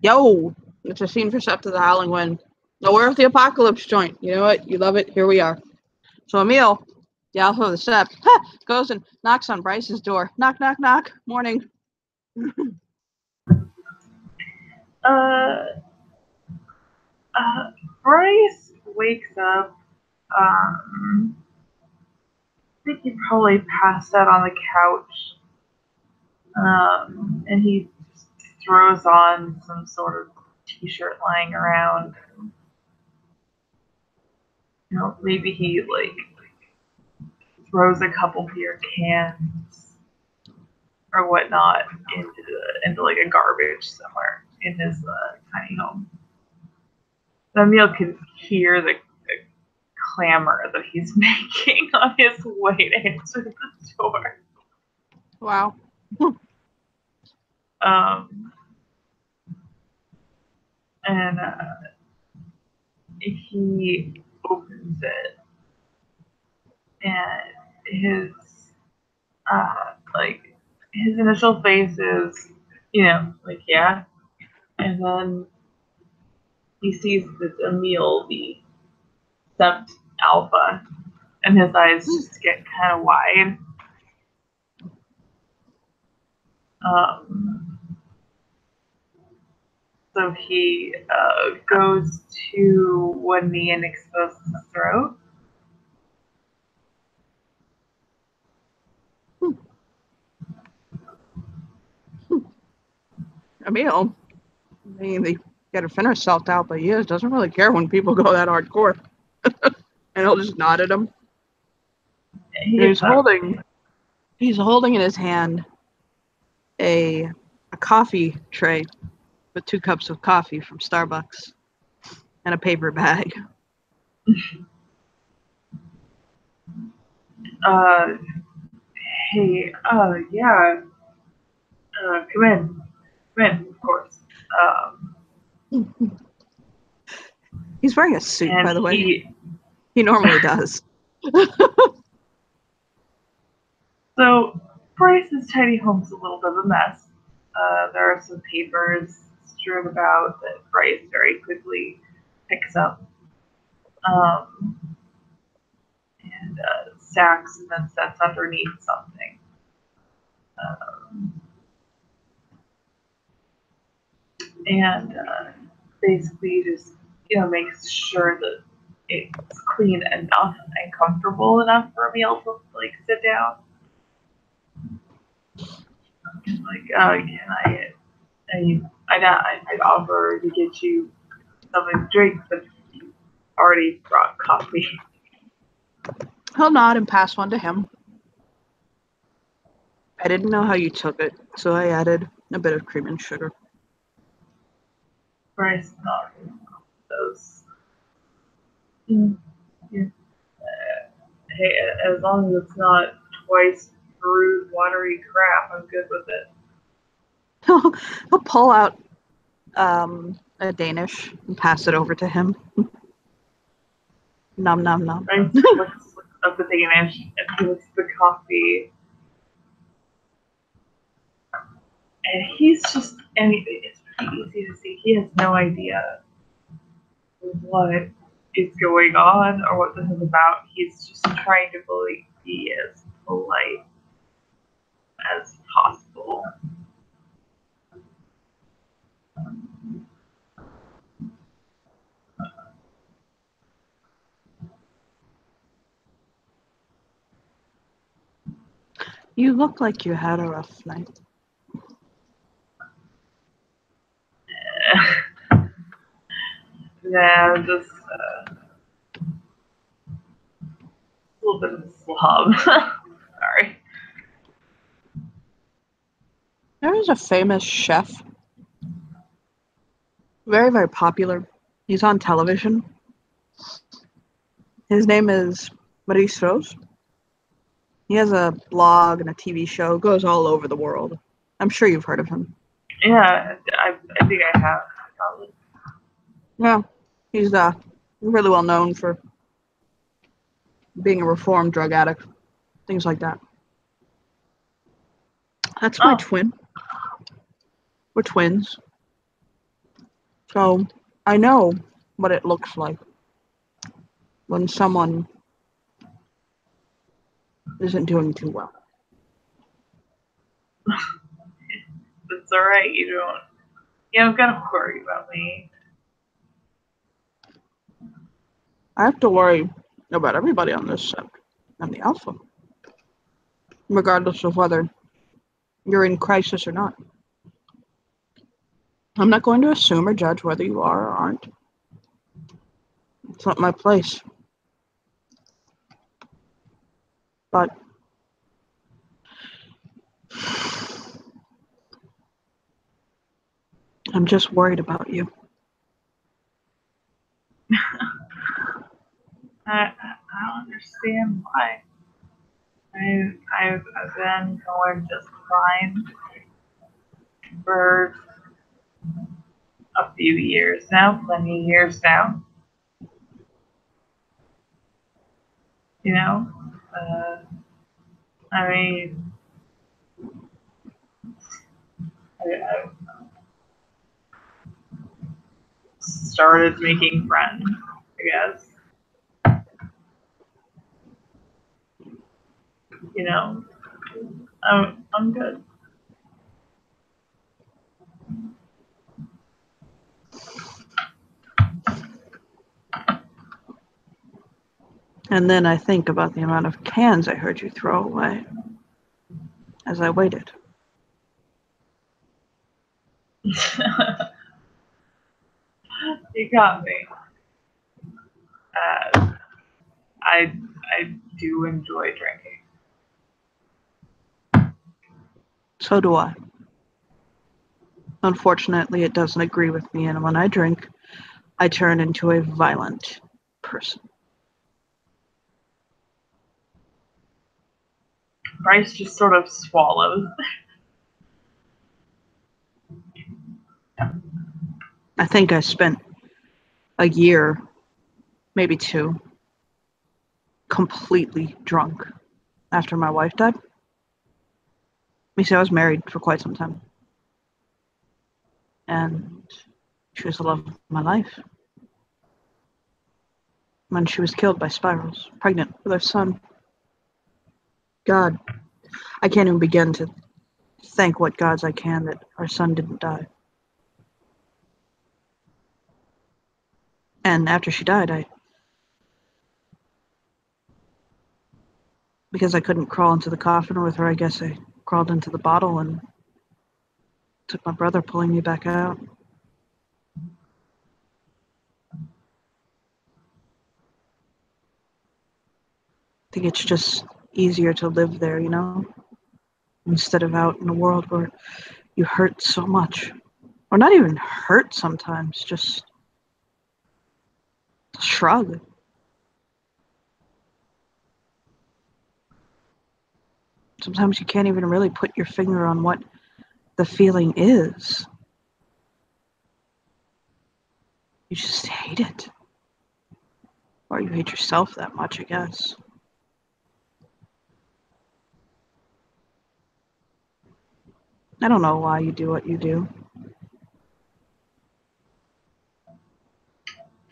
Yo, it's a scene for Step to the Howling Wind. No, we're at the Apocalypse joint. You know what? You love it. Here we are. So Emil, the alpha of the Sept, goes and knocks on Bryce's door. Knock, knock, knock. Morning. Bryce wakes up. I think he probably passed out on the couch. And he throws on some sort of t-shirt lying around. You know, maybe he throws a couple beer cans or whatnot into like a garbage somewhere in his tiny home. Emil can hear the clamor that he's making on his way to answer the door. Wow. And he opens it, and his his initial face is, yeah, and then he sees that it's Emil, the Sept Alpha, and his eyes just get kind of wide. So he goes to one knee and exposes his throat. Emil, I mean, they get a finish self out, but he doesn't really care when people go that hardcore. And he'll just nod at him. He's holding in his hand a coffee tray with 2 cups of coffee from Starbucks and a paper bag. Hey, yeah. Come in, of course. He's wearing a suit, by the way. He normally does. So, Bryce's tiny home's a little bit of a mess. There are some papers strewn about that Bryce very quickly picks up. And stacks and then sets underneath something. And basically just, makes sure that it's clean enough and comfortable enough for Emil to sit down. I'd offer to get you something to drink, but you already brought coffee. He'll nod and pass one to him. I didn't know how you took it, so I added a bit of cream and sugar. Bryce nodded. Those. Yeah. Hey, as long as it's not twice brewed watery crap, I'm good with it. He'll pull out a Danish and pass it over to him. Nom nom nom. Bryce looks at the Danish and he looks at the coffee. And it's pretty easy to see. He has no idea what is going on or what this is about. He's just trying to be as polite as possible. You look like you had a rough night. Yeah, just a little bit of a slob. Sorry. There is a famous chef. Very, very popular. He's on television. His name is Maurice Rose. He has a blog and a TV show. Goes all over the world. I'm sure you've heard of him. Yeah, I think I have. Probably. Yeah, he's really well known for being a reformed drug addict, things like that. That's my twin. We're twins. So I know what it looks like when someone isn't doing too well. It's alright, you don't gotta worry about me. I have to worry about everybody on this ship and the Alpha, regardless of whether you're in crisis or not. I'm not going to assume or judge whether you are or aren't. It's not my place. But I'm just worried about you. I don't understand why. I've been going just fine for a few years now, plenty of years now. You know, I mean, I started making friends, I guess. You know, I'm good. And then I think about the amount of cans I heard you throw away as I waited. You got me. I do enjoy drinking. So do I. Unfortunately, it doesn't agree with me, and when I drink, I turn into a violent person. Bryce just sort of swallows. I think I spent a year, maybe 2, completely drunk after my wife died. You see, I was married for quite some time. And she was the love of my life. When she was killed by spirals, pregnant with our son. God, I can't even begin to thank what gods I can that our son didn't die. And after she died, because I couldn't crawl into the coffin with her, I guess I crawled into the bottle and took my brother pulling me back out. I think it's just easier to live there, you know, instead of out in a world where you hurt so much. Or not even hurt sometimes, just shrug. Sometimes you can't even really put your finger on what the feeling is. You just hate it. Or you hate yourself that much, I guess. I don't know why you do what you do.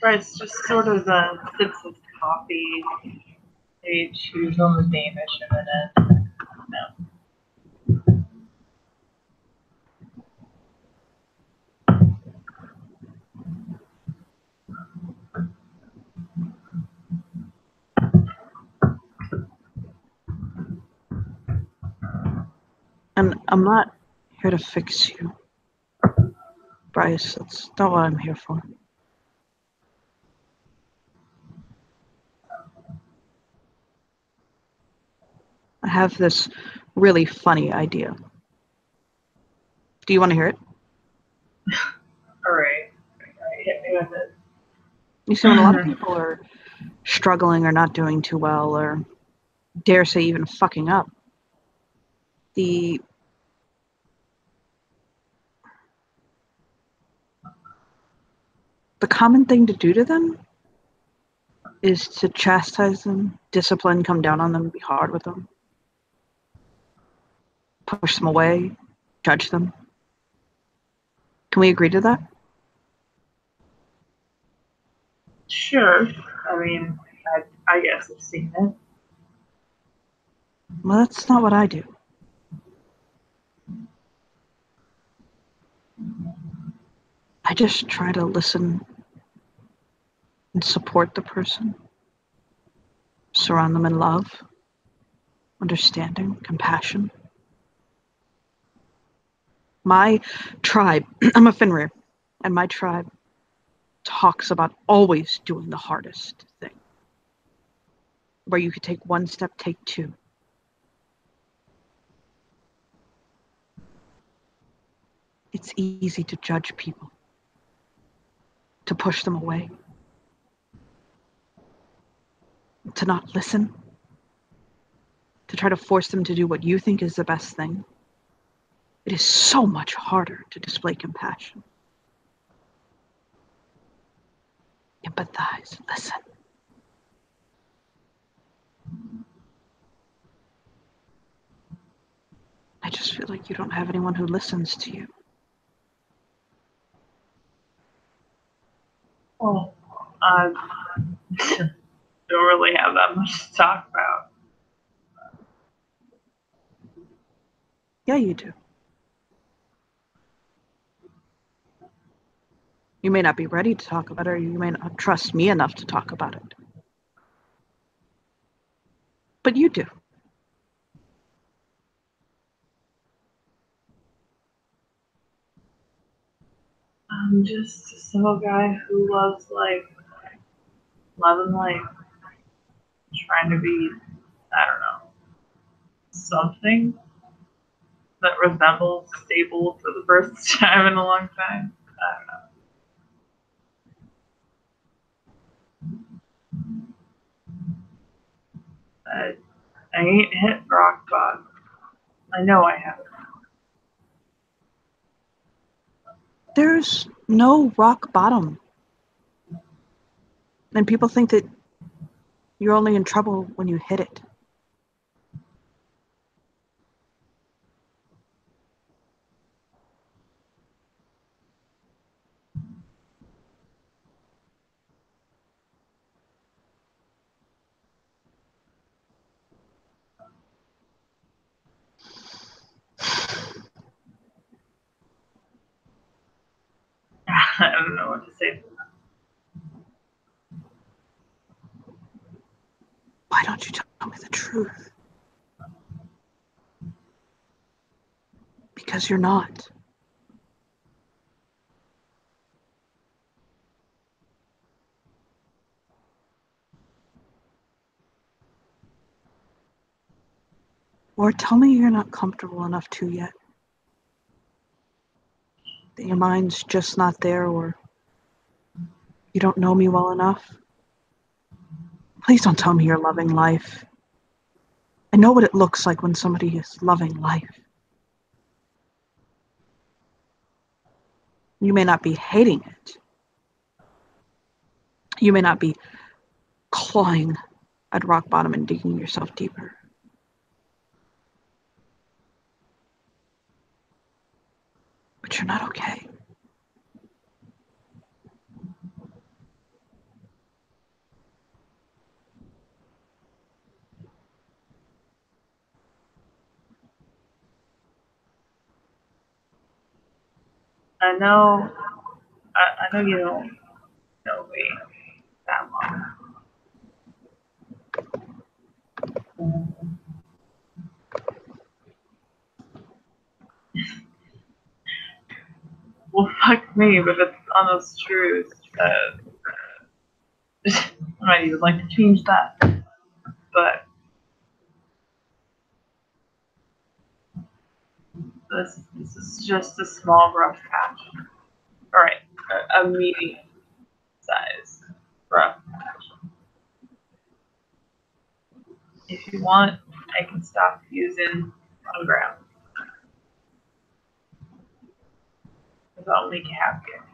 Bryce just sort of sips his coffee. They chews on the Danish a minute. No. And I'm not here to fix you, Bryce. That's not what I'm here for. I have this really funny idea. Do you want to hear it? All right, hit me with it. You see, when a lot of people are struggling or not doing too well, or dare say even fucking up, the common thing to do to them is to chastise them, discipline, come down on them, be hard with them, push them away, judge them. Can we agree to that? Sure. I mean, I guess I've seen it. Well, that's not what I do. I just try to listen and support the person, surround them in love, understanding, compassion. My tribe, I'm a Fenrir, and my tribe talks about always doing the hardest thing. Where you could take one step, take two. It's easy to judge people, to push them away, to not listen, to try to force them to do what you think is the best thing. It is so much harder to display compassion. Empathize, listen. I just feel like you don't have anyone who listens to you. Well, I don't really have that much to talk about. Yeah, you do. You may not be ready to talk about it, or you may not trust me enough to talk about it. But you do. I'm just a single guy who loves life. Loving life. Trying to be, I don't know, something that resembles stable for the first time in a long time. I don't know. I ain't hit rock bottom. I know I haven't. There's no rock bottom. And people think that you're only in trouble when you hit it. I don't know what to say. Why don't you tell me the truth? Because you're not. Or tell me you're not comfortable enough to yet. That your mind's just not there, or you don't know me well enough. Please don't tell me you're loving life. I know what it looks like when somebody is loving life. You may not be hating it. You may not be clawing at rock bottom and digging yourself deeper. But you're not okay. I know you don't know me that long. Well, fuck me, but it's honest truth. I might even like to change that. But this is just a small rough patch. Alright, a medium size rough patch. If you want, I can stop using on ground. If I'll make you happier.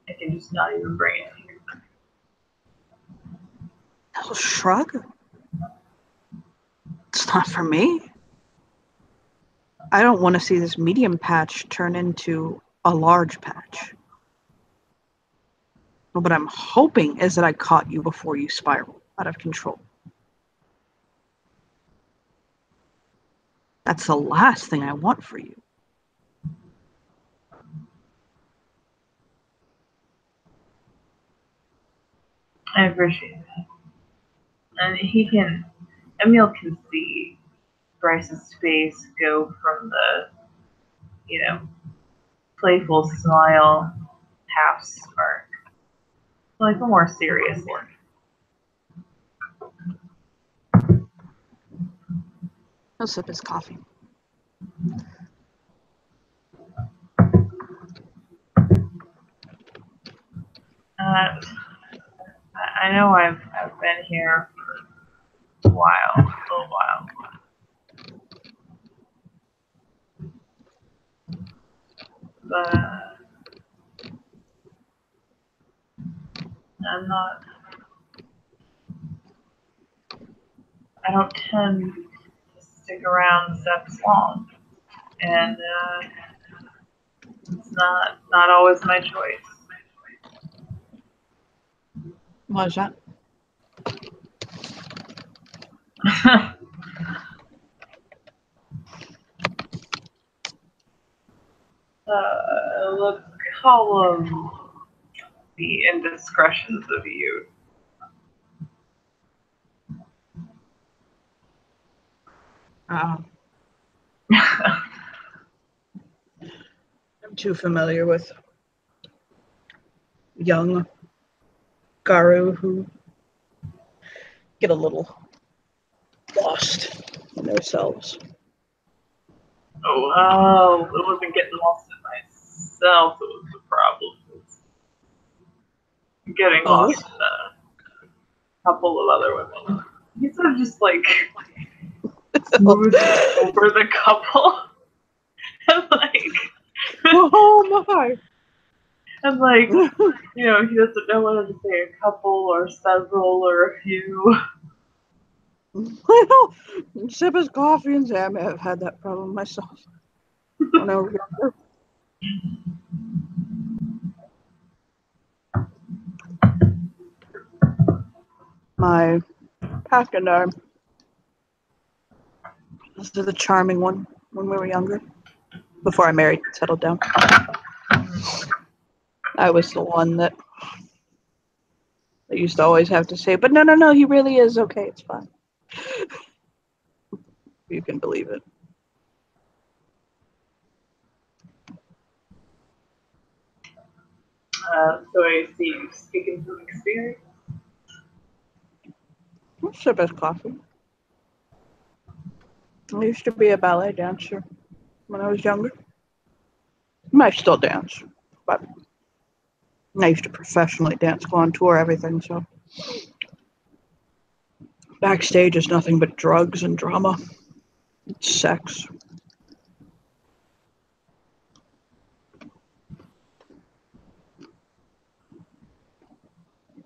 I can just not even bring it here. I'll shrug. It's not for me. I don't want to see this medium patch turn into a large patch. Well, what I'm hoping is that I caught you before you spiral out of control. That's the last thing I want for you. I appreciate that. And Emil can see Bryce's face go from the, playful smile, half smirk, like a more serious one. He'll sip his coffee. I know I've been here for a little while. But I don't tend to stick around Seps long. And it's not always my choice. Why is that? Let's call them the indiscretions of youth. I'm too familiar with young Garou who get a little lost in themselves. Oh, it wasn't getting lost in myself that was the problem. It was getting lost in a couple of other women. He's sort of just like smoothing over the couple. And oh my! And he doesn't know whether to say a couple or several or a few. Well, sip his coffee and say I may have had that problem myself when I was younger. My Pascal and I, this is the charming one when we were younger, before I married and settled down. I was the one that they used to always have to say, but no, he really is okay, it's fine. You can believe it. So I see you speaking from experience. I'll sip his coffee. I used to be a ballet dancer when I was younger. I still dance, but I used to professionally dance, go on tour, everything, so backstage is nothing but drugs and drama. It's sex.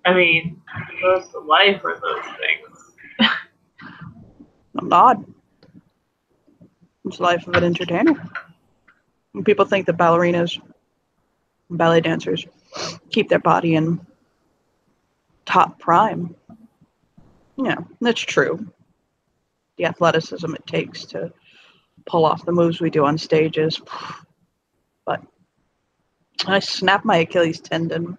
I mean, most of life are those things. I'm not. It's the life of an entertainer. And people think that ballerinas, ballet dancers, keep their body in top prime. Yeah, that's true. The athleticism it takes to pull off the moves we do on stages. But I snapped my Achilles tendon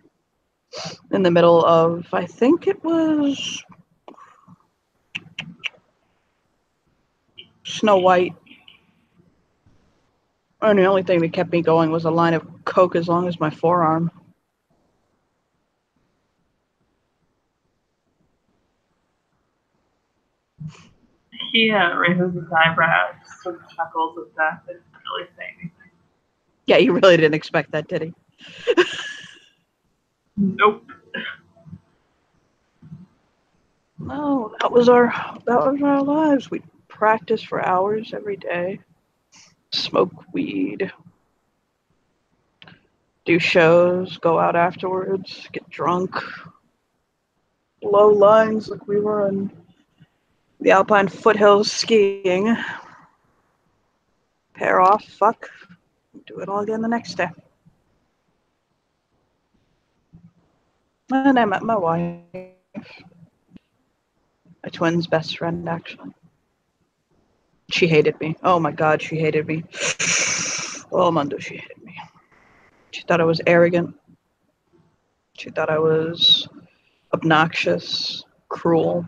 in the middle of, I think it was Snow White. And the only thing that kept me going was a line of coke as long as my forearm. He raises his eyebrows, sort of chuckles at that, but doesn't really say anything. Yeah, you really didn't expect that, did he? Nope. No, that was our lives. We'd practice for hours every day, smoke weed, do shows, go out afterwards, get drunk, blow lines like we were in the Alpine foothills skiing, pair off, fuck, do it all again the next day. And I met my wife. My twin's best friend, actually. She hated me. Oh my God, she hated me. Oh, Mundo, she hated me. She thought I was arrogant. She thought I was obnoxious, cruel,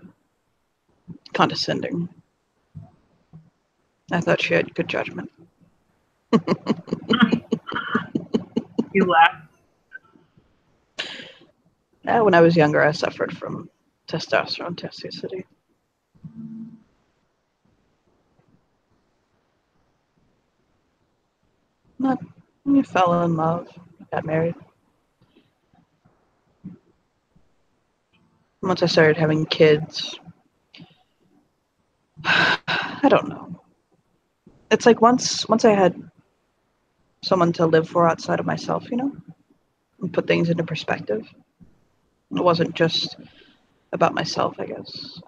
condescending. I thought she had good judgment. You laughed. When I was younger, I suffered from testosterone toxicity. Not, you fell in love, got married. Once I started having kids, I don't know. It's like once I had someone to live for outside of myself, you know, and put things into perspective. It wasn't just about myself, I guess.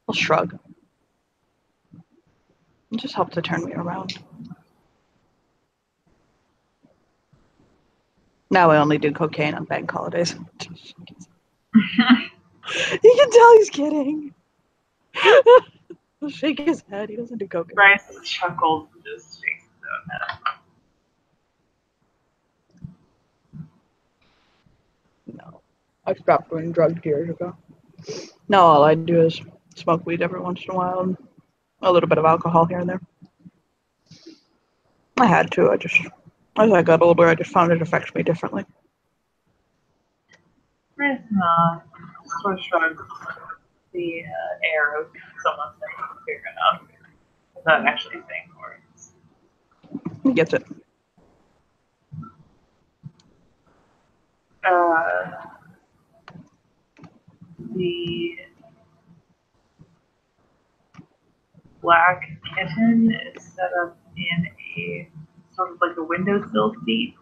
I'll shrug. It just helped to turn me around. Now I only do cocaine on bank holidays. You can tell he's kidding. He'll shake his head. He doesn't do cocaine. Bryce chuckles and just shakes his own head. No. I stopped doing drugs years ago. Now all I do is smoke weed every once in a while and a little bit of alcohol here and there. I had to. As I got older, I just found it affects me differently. Bryce sort of shrugs the air of someone saying fair enough without actually saying words. He gets it. The black kitten is set up in a sort of like a windowsill seat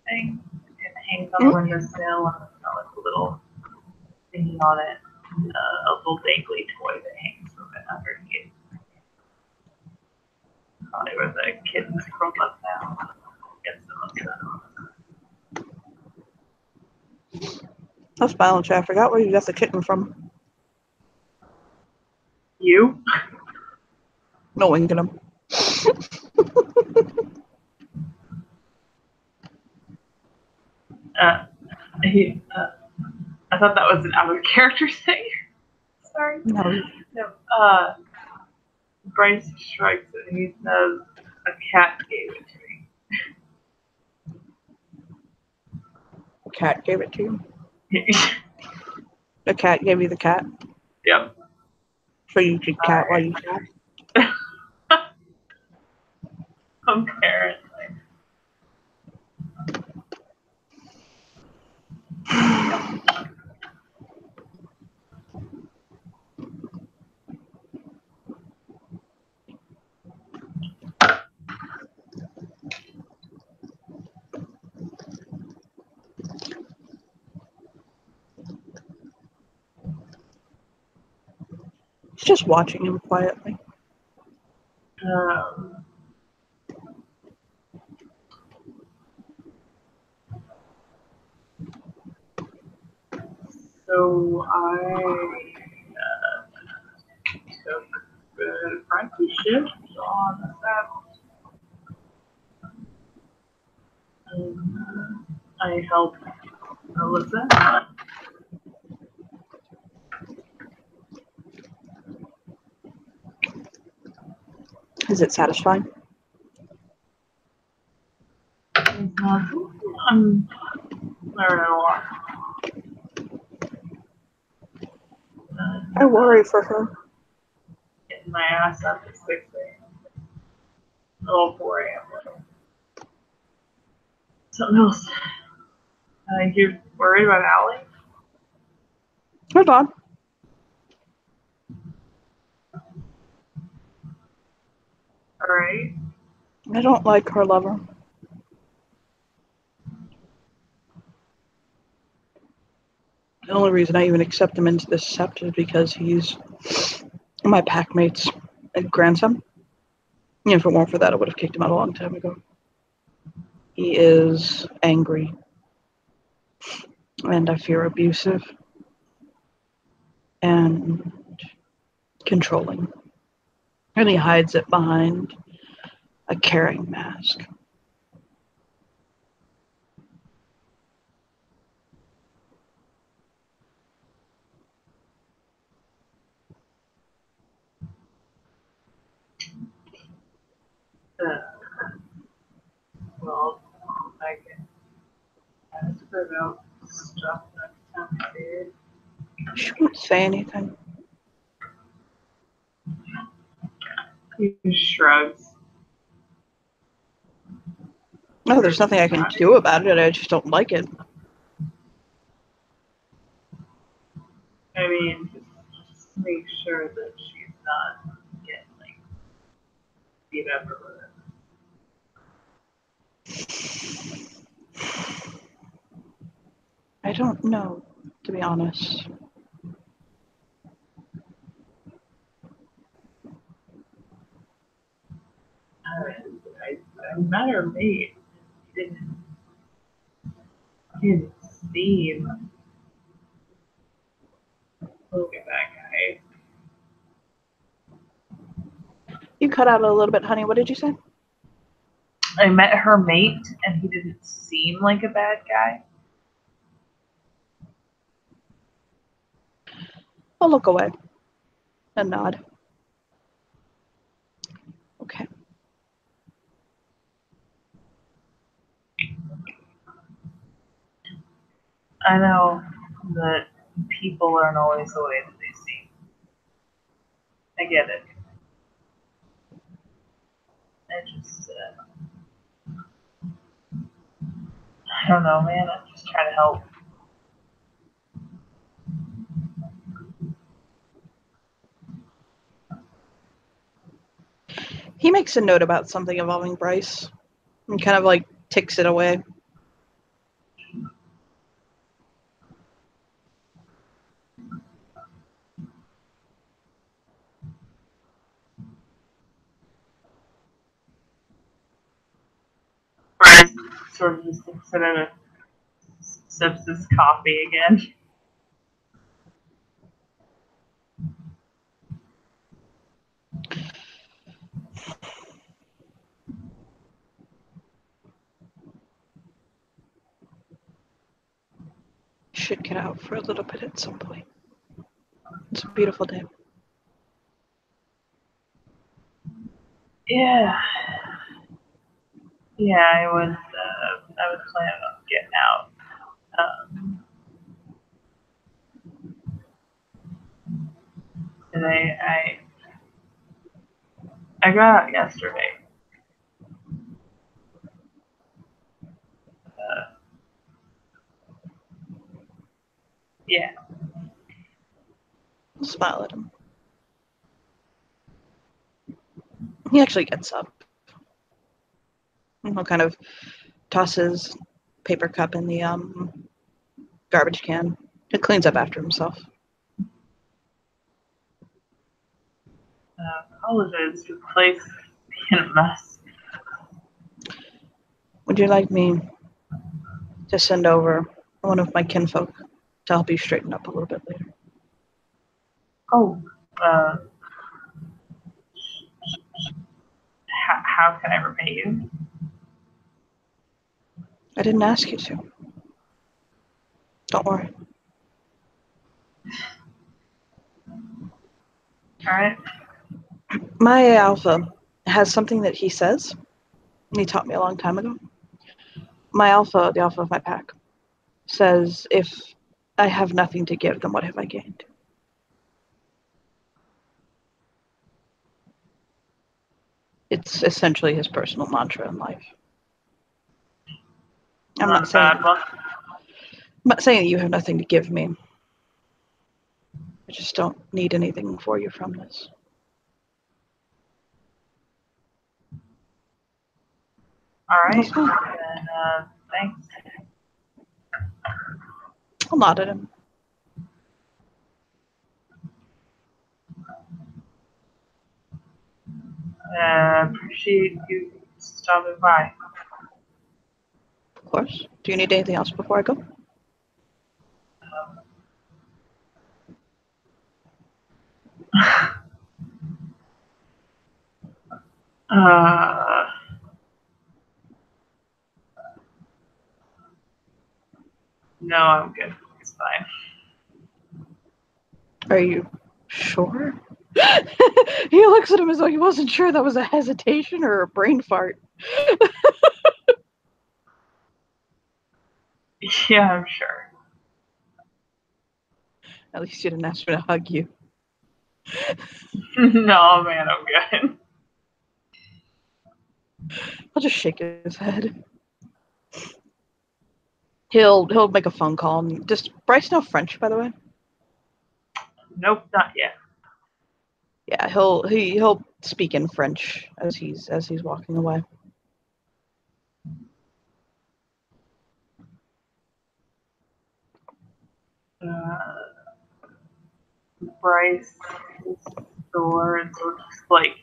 thing. It hangs on the windowsill and it's got like a little thingy on it, a little dangly toy that hangs from it underneath. Thought it was a kitten's curled up now. Gets them upset. That's violent. I forgot where you got the kitten from. You? No winking him. I thought that was an out of character thing. Sorry. No. Bryce shrugs and he says, "A cat gave it to me." A cat gave it to you? The cat gave you the cat? Yep. So you could cat while you cat? Apparently. He's just watching him quietly. So I took the apprenticeship on that. I helped Alyssa. Is it satisfying? I'm learning a lot. I worry for her. Getting my ass up at 6 a.m. Oh, 4 a.m. Something else. You're worried about Allie? Hold on. Alright. I don't like her lover. The only reason I even accept him into this sept is because he's my packmate's grandson. And if it weren't for that, I would have kicked him out a long time ago. He is angry. and I fear abusive and controlling. And he hides it behind a caring mask. Well, I can ask about stuff next time I did. She won't say anything. He just shrugs. No, there's nothing I can do about it. I just don't like it. I mean, just make sure that she's not getting like beat up or whatever. I don't know, to be honest. I'm not her mate. Didn't seem. Look at that guy. You cut out a little bit, honey. What did you say? I met her mate, and he didn't seem like a bad guy. I'll look away and nod. Okay. I know that people aren't always the way that they seem. I get it. I just, I don't know, man. I'm just trying to help. He makes a note about something involving Bryce and kind of like ticks it away. Bryce sort of just looks at it and sips his coffee again. Should get out for a little bit at some point. It's a beautiful day. Yeah. Yeah, I was planning on getting out. And I got out yesterday. Yeah. I'll smile at him. He actually gets up. He'll kind of toss his paper cup in the garbage can. He cleans up after himself. Apologize for the place being a mess. Would you like me to send over one of my kinfolk to help you straighten up a little bit later? Oh, how can I repay you? I didn't ask you to. Don't worry. All right. My alpha has something that he says, and he taught me a long time ago. My alpha, the alpha of my pack, says if I have nothing to give, then what have I gained? It's essentially his personal mantra in life. I'm not saying that you have nothing to give me. I just don't need anything for you from this. All right. Then, thanks. I'll nod at him. Appreciate you stopping by. Of course. Do you need anything else before I go? No, I'm good. It's fine. Are you sure? He looks at him as though he wasn't sure that was a hesitation or a brain fart. Yeah, I'm sure. At least you didn't ask me to hug you. No, man, I'm good. I'll just shake his head. He'll make a phone call. Does Bryce know French, by the way? Nope, not yet. Yeah, he'll speak in French as he's walking away. Bryce's door and sort of just like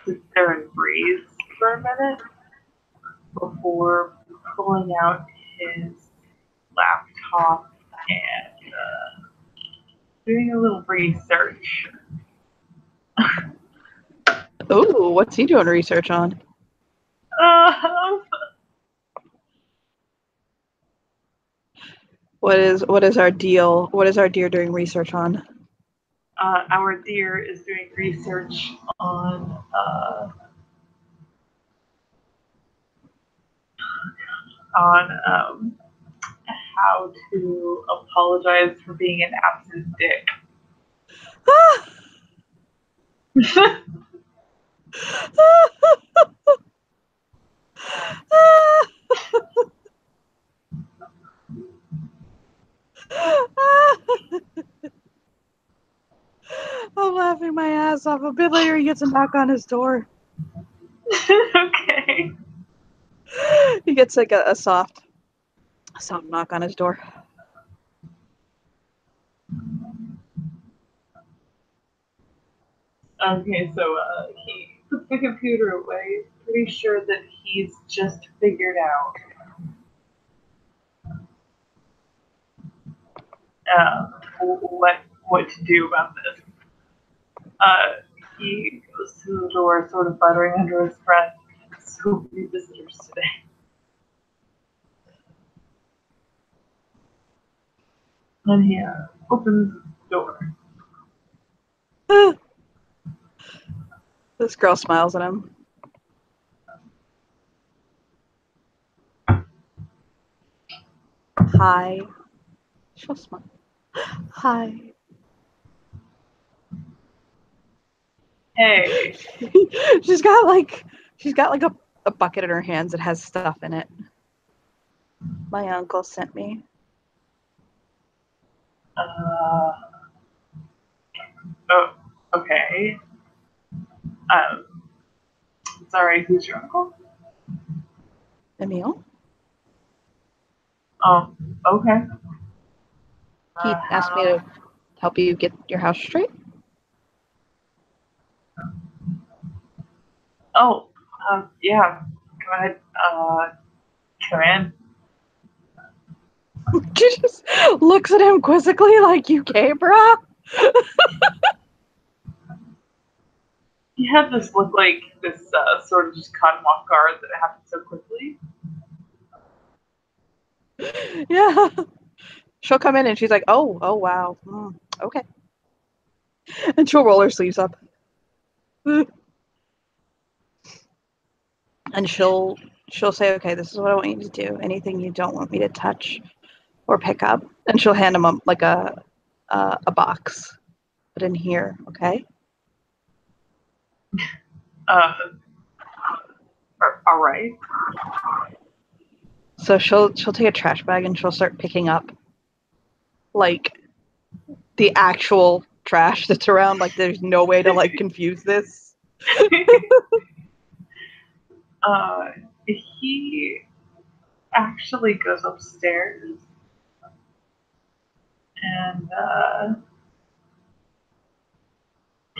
sits there and breathes for a minute before pulling out his laptop and doing a little research. Oh, what's he doing research on? What is our deal? What is our dear doing research on? Our dear is doing research on how to apologize for being an absent dick. I'm laughing my ass off. A bit later, he gets a knock on his door. Okay. He gets like a soft knock on his door. Okay, so he puts the computer away, pretty sure that he's just figured out what to do about this. He goes to the door, sort of buttering under his breath. So many visitors today. And he opens the door. This girl smiles at him. Hi. She'll smile. Hi. Hey. she's got like a bucket in her hands that has stuff in it. My uncle sent me. Oh, okay. Sorry, who's your uncle? Emil? Oh, okay. He asked me to help you get your house straight. Oh, yeah. Go ahead. Come in. She just looks at him quizzically like, you came, bruh? He had this look like this sort of just caught him off guard that it happened so quickly. Yeah. She'll come in and she's like, oh wow. Okay. And she'll roll her sleeves up. And she'll say, okay, this is what I want you to do. Anything you don't want me to touch or pick up. And she'll hand him like a box. Put in here, okay? All right. So she'll take a trash bag and she'll start picking up like the actual trash that's around. Like there's no way to like confuse this. He actually goes upstairs and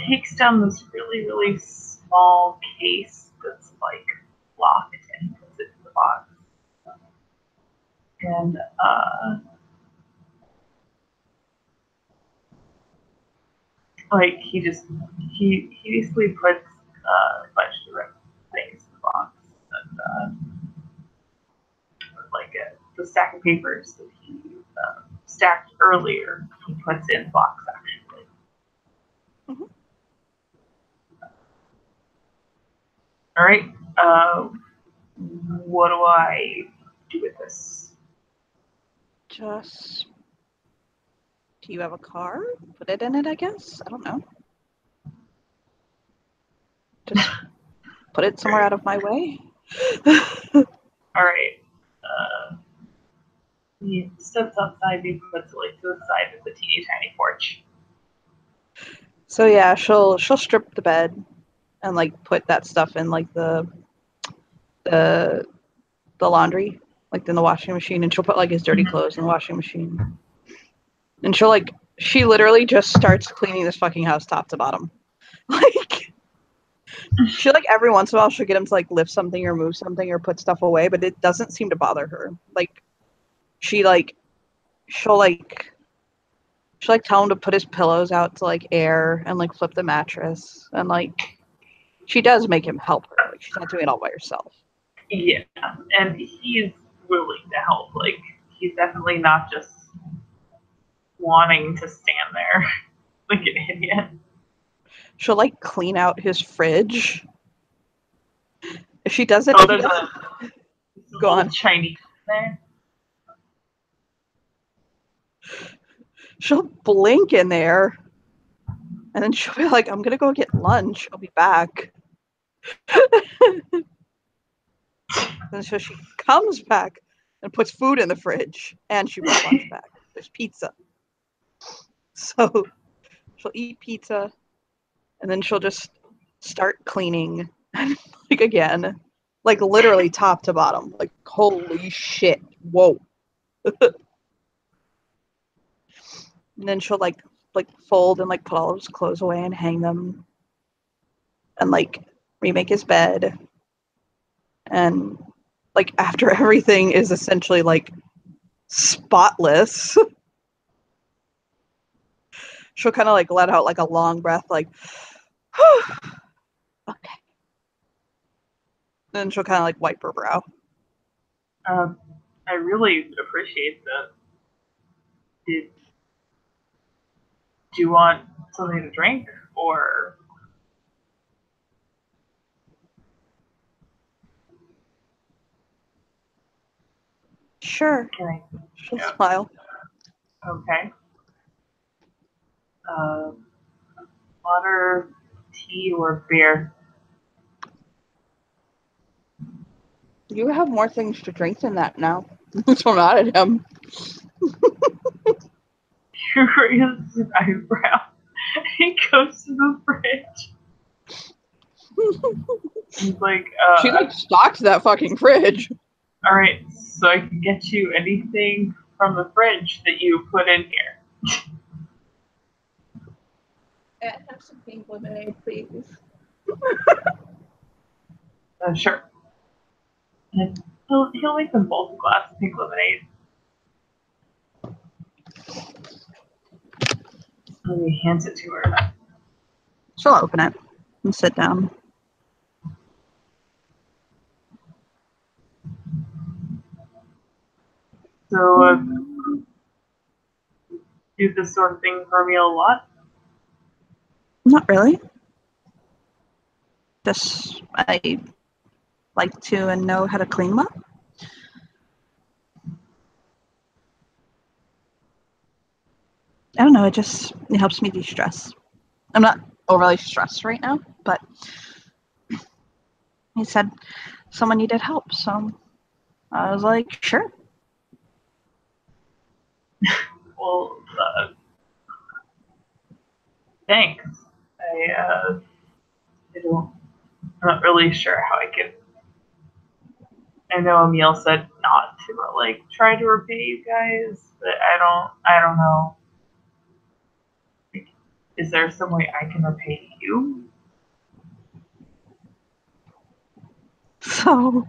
takes down this really, really small case that's like locked and puts it in the box. And like he basically puts a bunch of different things like the stack of papers that he stacked earlier. He puts in box actually. Mm-hmm. All right. What do I do with this? Just. Do you have a car? Put it in it, I guess. I don't know. Just put it somewhere out of my way. All right. He steps outside. He puts it like to the side of the teeny tiny porch. So yeah, she'll strip the bed and like put that stuff in like the laundry, like in the washing machine, and she'll put like his dirty clothes in the washing machine. And she literally just starts cleaning this fucking house top to bottom. Like she like every once in a while she'll get him to like lift something or move something or put stuff away, but it doesn't seem to bother her. Like she'll tell him to put his pillows out to like air and like flip the mattress, and like she does make him help her. Like she's not doing it all by herself. Yeah, and he's willing to help. Like he's definitely not just wanting to stand there like an idiot. She'll like clean out his fridge. If she does it, There's a go on. Chinese there. She'll blink in there, and then she'll be like, "I'm gonna go get lunch. I'll be back." And so she comes back and puts food in the fridge, and she brings lunch back. There's pizza. So she'll eat pizza, and then she'll just start cleaning, like again, like literally top to bottom. Like holy shit! Whoa. And then she'll like fold and like put all of his clothes away and hang them, and like remake his bed. And like after everything is essentially like spotless, she'll kind of like let out like a long breath, like okay. Then she'll kind of like wipe her brow. I really appreciate that. Do you want something to drink or? Sure. She'll smile. Okay. Water, tea, or beer? You have more things to drink than that now. So mad at him. He raises his eyebrow. He goes to the fridge. He's like, she like stocked that fucking fridge. All right, so I can get you anything from the fridge that you put in here. Have some pink lemonade, please. Sure. And he'll make them both a glass of pink lemonade. And he hands it to her. She'll open it and sit down. So, do this sort of thing for me a lot? Not really. Just I like to and know how to clean them up. I don't know, it helps me de-stress. I'm not overly stressed right now, but he said someone needed help, so I was like, sure. Well, thanks. I'm not really sure how I could. I know Emil said not to like try to repay you guys, but I don't know. Like, is there some way I can repay you? So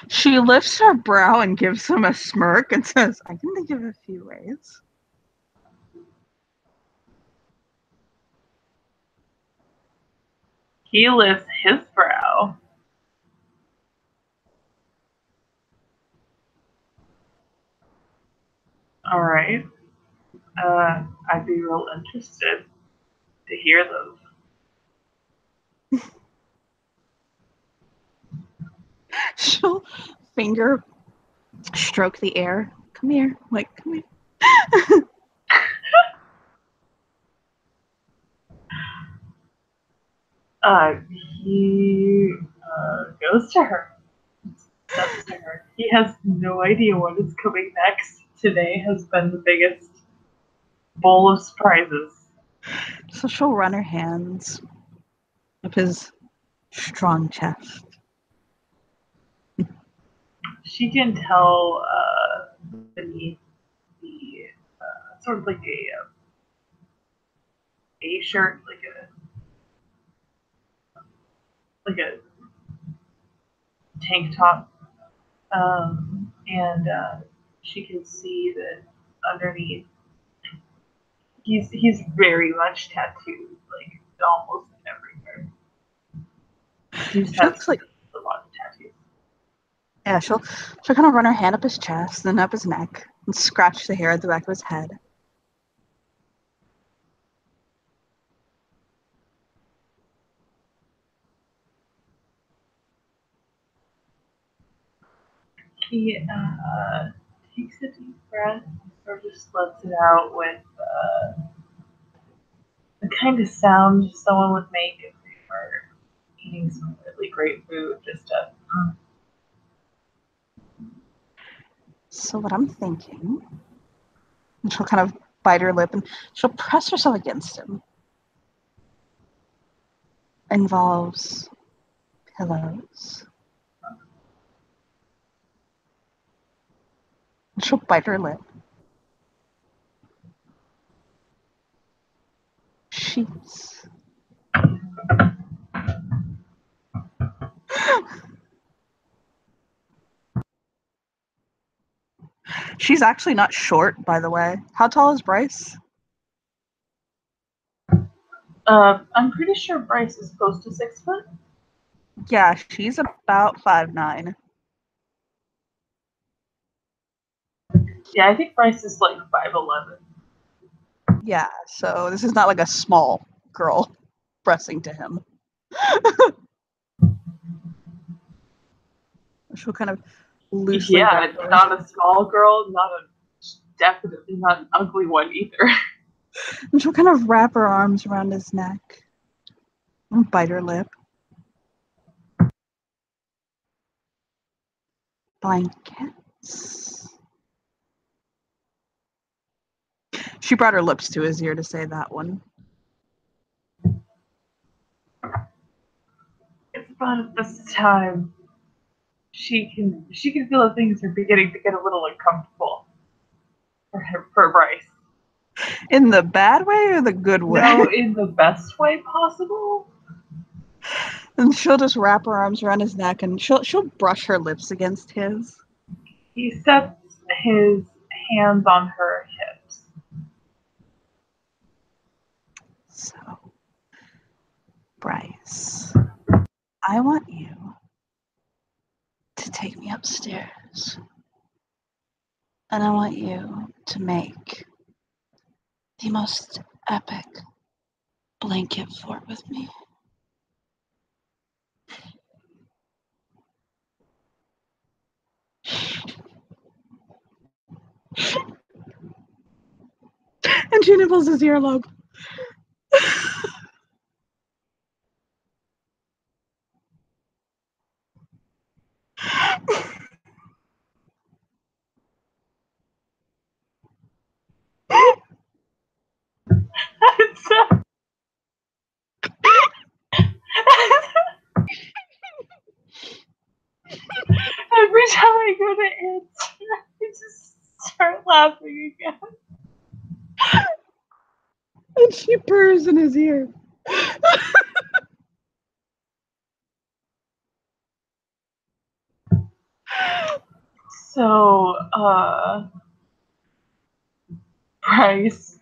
she lifts her brow and gives him a smirk and says, I can think of a few ways. He lifts his brow All right. I'd be real interested to hear those. She'll finger stroke the air. Come here. Like, come here. He goes to her. Steps to her. He has no idea what is coming next. Today has been the biggest bowl of surprises. So she'll run her hands up his strong chest. She can tell beneath the sort of like a shirt, like a tank top, and she can see that underneath he's very much tattooed, like almost everywhere. He just has Like a lot of tattoos. Yeah, she'll kind of run her hand up his chest, then up his neck, and scratch the hair at the back of his head. He takes a deep breath, or just lets it out with the kind of sound someone would make if they were eating some really great food. Just a. So what I'm thinking, and she'll kind of bite her lip and she'll press herself against him. Involves pillows. And she'll bite her lip. Sheets. She's actually not short, by the way. How tall is Bryce? I'm pretty sure Bryce is close to 6 foot. Yeah, she's about 5'9". Yeah, I think Bryce is like 5'11". Yeah, so this is not like a small girl pressing to him. She'll kind of loosely. Yeah, it's not a small girl, definitely not an ugly one either. And she'll kind of wrap her arms around his neck and bite her lip. Blankets. She brought her lips to his ear to say that one. It's about this time. She can feel that things are beginning to get a little uncomfortable for Bryce. In the bad way or the good way? No, in the best way possible. And she'll just wrap her arms around his neck and she'll brush her lips against his. He sets his hands on her hips. So, Bryce, I want you to take me upstairs. And I want you to make the most epic blanket fort with me. And she nibbles his earlobe. Every time I go to answer, I just start laughing again. And she purrs in his ear. So, Bryce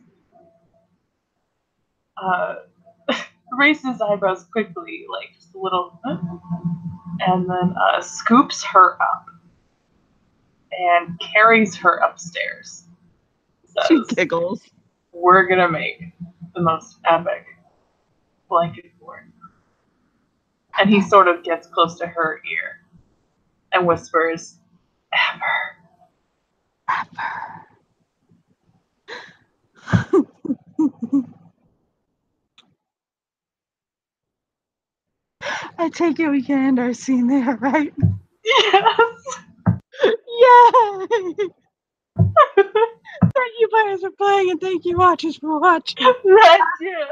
raises his eyebrows quickly, like just a little, and then scoops her up and carries her upstairs. She says, giggles. "We're gonna make the most epic blanket fort." And he sort of gets close to her ear and whispers, "Ever." I take it we can end our scene there, right? Yes. Yay! Thank you players for playing and thank you watchers for watching. That's you.